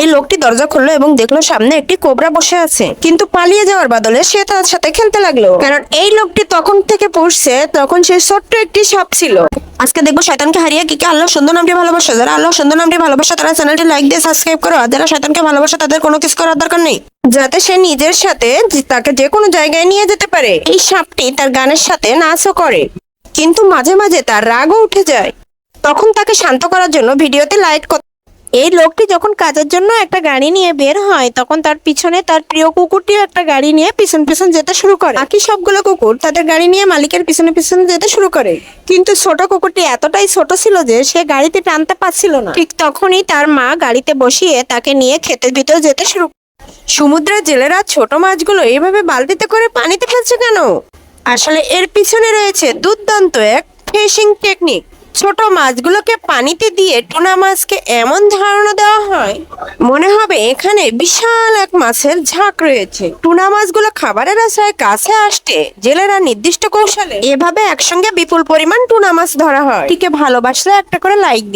এই লোকটি দরজা খুললো এবং দেখলো সামনে একটি কোবরা বসে আছে, কিন্তু পালিয়ে যাওয়ার বদলে সে তার সাথে খেলতে লাগলো, কারণ এই লোকটি তখন থেকে পড়ছে তখন সে ছোট্ট একটি সাপ ছিল। আজকে দেখবো শয়তানকে হারিয়ে কি আল্লাহ সুন্দর নামটি ভালোবাসে। যারা আল্লাহ সুন্দর নামটি ভালোবাসে তারা চ্যানেলটি লাইক দিয়ে সাবস্ক্রাইব করো, আর যারা শয়তানকে ভালোবাসে তাদের কোনো কিছু করার দরকার নেই, যাতে সে নিজের সাথে তাকে যে কোনো জায়গায় নিয়ে যেতে পারে। এই সাপটি তার গানের সাথে নাচও করে, কিন্তু মাঝে মাঝে তার রাগও উঠে যায়। তখন তাকে শান্ত করার জন্য ভিডিওতে লাইক। এই লোকটি যখন কাজের জন্য একটা গাড়ি নিয়ে বের হয় তখন তার পিছনে তার প্রিয় কুকুরটিও একটা গাড়ি নিয়ে পিছন পিছন যেতে শুরু করে। বাকি সবগুলো কুকুর তাদের গাড়ি নিয়ে মালিকের পিছনে পিছনে যেতে শুরু করে, কিন্তু ছোট কুকুরটি এতটাই ছোট ছিল যে সে গাড়িতে টানতে পারছিল না। ঠিক তখনই তার মা গাড়িতে বসিয়ে তাকে নিয়ে ক্ষেতের ভিতর যেতে শুরু করে। সমুদ্রের জেলেরা ছোট মাছগুলো এইভাবে বালতিতে করে পানিতে ফেলছে কেন? আসলে এর পিছনে রয়েছে দুর্দান্ত এক ফিশিং টেকনিক। ছোট মাছগুলোকে পানিতে দিয়ে টুনা মাছকে এমন ধারণা দেওয়া হয় মনে হবে এখানে বিশাল এক মাছের ঝাঁক রয়েছে। টুনা মাছগুলো খাবারের আশায় কাছে আসতে জেলেরা নির্দিষ্ট কৌশলে এভাবে একসঙ্গে বিপুল পরিমাণ টুনা মাছ ধরা হয়। টিকে ভালোবাসলে একটা করে লাইক দিন।